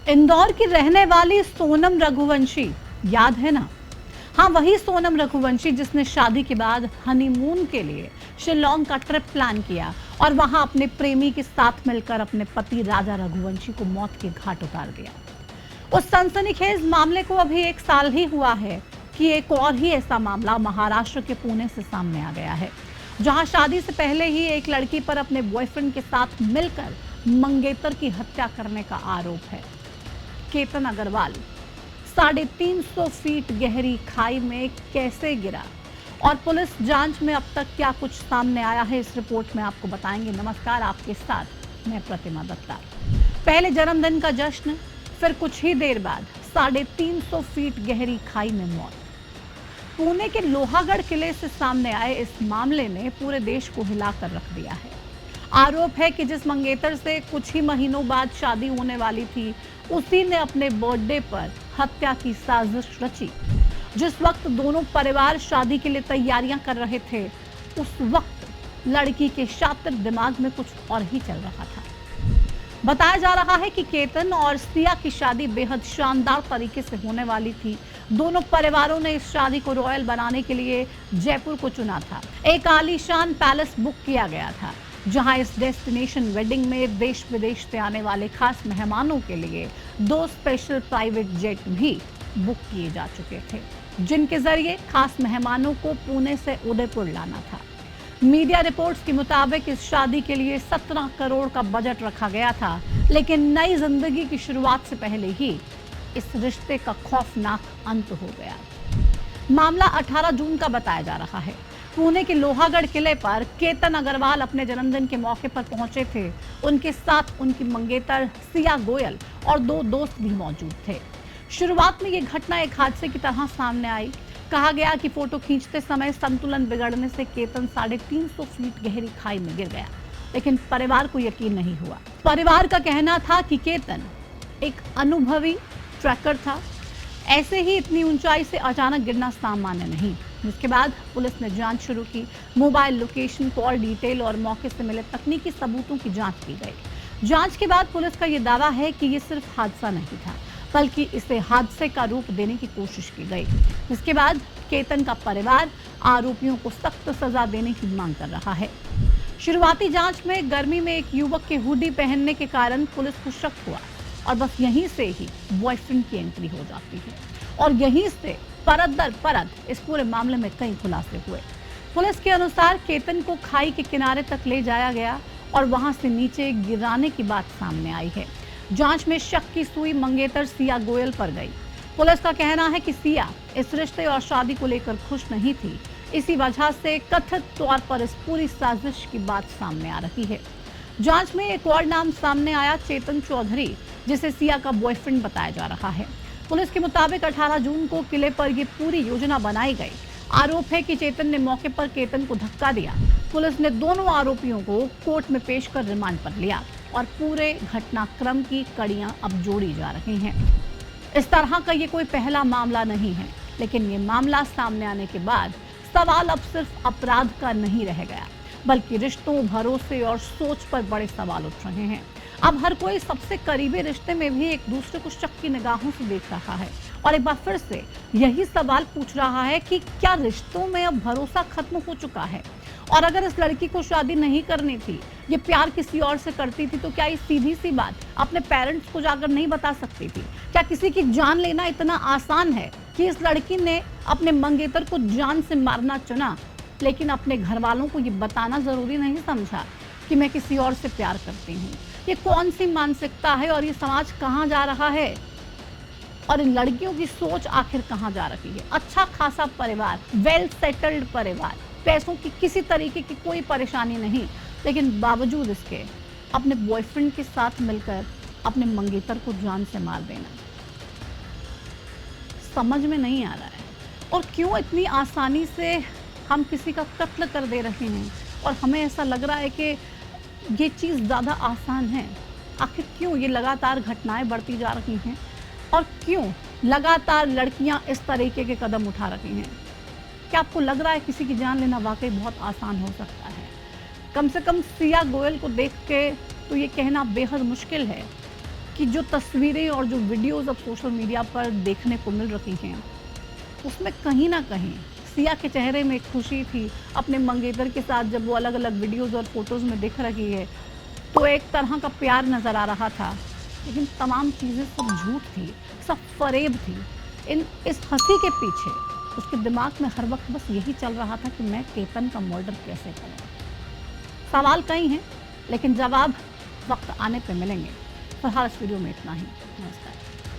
इंदौर की रहने वाली सोनम रघुवंशी, याद है ना? हाँ, वही सोनम रघुवंशी जिसने शादी के बाद हनीमून के लिए शिलोंग का ट्रिप प्लान किया और वहां अपने प्रेमी के साथ मिलकर अपने पति राजा रघुवंशी को मौत के घाट उतार दिया। उस सनसनीखेज मामले को अभी 1 साल ही हुआ है कि एक और ही ऐसा मामला महाराष्ट्र के पुणे से सामने आ गया है, जहां शादी से पहले ही एक लड़की पर अपने बॉयफ्रेंड के साथ मिलकर मंगेतर की हत्या करने का आरोप है। केतन अग्रवाल 350 फीट गहरी खाई में कैसे गिरा और पुलिस जांच में अब तक क्या कुछ सामने आया है, इस रिपोर्ट में आपको बताएंगे। नमस्कार, आपके साथ मैं प्रतिमा दत्ता। पहले जन्मदिन का जश्न, फिर कुछ ही देर बाद 350 फीट गहरी खाई में मौत। पुणे के लोहागढ़ किले से सामने आए इस मामले ने पूरे देश को हिलाकर रख दिया है। आरोप है कि जिस मंगेतर से कुछ ही महीनों बाद शादी होने वाली थी, उसी ने अपने बर्थडे पर हत्या की साजिश रची। जिस वक्त दोनों परिवार शादी के लिए तैयारियां कर रहे थे, उस वक्त लड़की के शातिर दिमाग में कुछ और ही चल रहा था। बताया जा रहा है कि केतन और सिया की शादी बेहद शानदार तरीके से होने वाली थी। दोनों परिवारों ने इस शादी को रॉयल बनाने के लिए जयपुर को चुना था। एक आलीशान पैलेस बुक किया गया था, जहां इस डेस्टिनेशन वेडिंग में देश विदेश से आने वाले खास मेहमानों के लिए 2 स्पेशल प्राइवेट जेट भी बुक किए जा चुके थे, जिनके जरिए खास मेहमानों को पुणे से उदयपुर लाना था। मीडिया रिपोर्ट्स के मुताबिक इस शादी के लिए 17 करोड़ का बजट रखा गया था, लेकिन नई जिंदगी की शुरुआत से पहले ही इस रिश्ते का खौफनाक अंत हो गया। मामला 18 जून का बताया जा रहा है। पुणे के लोहागढ़ किले पर केतन अग्रवाल अपने जन्मदिन के मौके पर पहुंचे थे। उनके साथ उनकी मंगेतर सिया गोयल और 2 दोस्त भी मौजूद थे। शुरुआत में ये घटना एक हादसे की तरह सामने आई। कहा गया कि फोटो खींचते समय संतुलन बिगड़ने से केतन 350 फीट गहरी खाई में गिर गया, लेकिन परिवार को यकीन नहीं हुआ। परिवार का कहना था कि केतन एक अनुभवी ट्रैकर था, ऐसे ही इतनी ऊंचाई से अचानक गिरना सामान्य नहीं। जिसके बाद पुलिस ने जांच शुरू की। मोबाइल लोकेशन, कॉल डिटेल और मौके से मिले तकनीकी सबूतों की जांच की गई। जांच के बाद पुलिस का यह दावा है कि ये सिर्फ हादसा नहीं था, बल्कि इसे हादसे का रूप देने की कोशिश की गई। इसके बाद केतन का परिवार आरोपियों को सख्त सजा देने की मांग कर रहा है। शुरुआती जांच में गर्मी में एक युवक के हुडी पहनने के कारण पुलिस को शक हुआ और बस यहीं से ही बॉयफ्रेंड की एंट्री हो जाती है और यहीं से परत दर परत इस पूरे मामले में कई खुलासे हुए। पुलिस के अनुसार केतन को खाई के किनारे तक ले जाया गया और वहां से नीचे गिराने की बात सामने आई है। जांच में शक की सुई मंगेतर सिया गोयल पर गई। पुलिस का कहना है कि सिया इस रिश्ते और शादी को लेकर खुश नहीं थी। इसी वजह से कथित तौर पर इस पूरी साजिश की बात सामने आ रही है। जांच में एक और नाम सामने आया, चेतन चौधरी, जिसे सिया का बॉयफ्रेंड बताया जा रहा है। पुलिस के मुताबिक 18 जून को किले पर ये पूरी योजना बनाई गई। आरोप है कि चेतन ने मौके पर केतन को धक्का दिया। पुलिस ने दोनों आरोपियों को कोर्ट में पेश कर रिमांड पर लिया और पूरे घटनाक्रम की कड़ियां अब जोड़ी जा रही हैं। इस तरह का ये कोई पहला मामला नहीं है, लेकिन ये मामला सामने आने के बाद सवाल अब सिर्फ अपराध का नहीं रह गया, बल्कि रिश्तों, भरोसे और सोच पर बड़े सवाल उठ रहे हैं। अब हर कोई सबसे करीबी रिश्ते में भी एक दूसरे को शक की निगाहों से देख रहा है और एक बार फिर से यही सवाल पूछ रहा है कि क्या रिश्तों में अब भरोसा खत्म हो चुका है? और अगर इस लड़की को शादी नहीं करनी थी, ये प्यार किसी और से करती थी, तो क्या ये सीधी सी बात अपने पेरेंट्स को जाकर नहीं बता सकती थी? क्या किसी की जान लेना इतना आसान है कि इस लड़की ने अपने मंगेतर को जान से मारना चुना, लेकिन अपने घर वालों को ये बताना जरूरी नहीं समझा कि मैं किसी और से प्यार करती हूँ? ये कौन सी मानसिकता है और ये समाज कहाँ जा रहा है और इन लड़कियों की सोच आखिर कहाँ जा रही है? अच्छा खासा परिवार, वेल सेटल्ड परिवार, पैसों की किसी तरीके की कोई परेशानी नहीं, लेकिन बावजूद इसके अपने बॉयफ्रेंड के साथ मिलकर अपने मंगेतर को जान से मार देना समझ में नहीं आ रहा है। और क्यों इतनी आसानी से हम किसी का कत्ल कर दे रहे हैं और हमें ऐसा लग रहा है कि ये चीज़ ज़्यादा आसान है? आखिर क्यों ये लगातार घटनाएं बढ़ती जा रही हैं और क्यों लगातार लड़कियां इस तरीके के कदम उठा रही हैं? क्या आपको लग रहा है किसी की जान लेना वाकई बहुत आसान हो सकता है? कम से कम सिया गोयल को देख के तो ये कहना बेहद मुश्किल है कि जो तस्वीरें और जो वीडियोज़ अब सोशल मीडिया पर देखने को मिल रही हैं, उसमें कहीं न कहीं सिया के चेहरे में एक खुशी थी, अपने मंगेतर के साथ जब वो अलग-अलग वीडियोज़ और फ़ोटोज़ में दिख रही है, तो एक तरह का प्यार नज़र आ रहा था। लेकिन तमाम चीज़ें सब झूठ थी, सब फ़रेब थी। इस हँसी के पीछे उसके दिमाग में हर वक़्त बस यही चल रहा था कि मैं केतन का मर्डर कैसे करूँ? सवाल कई हैं, लेकिन जवाब वक़्त आने पे मिलेंगे। फ़िलहाल इस वीडियो में इतना ही। नमस्कार।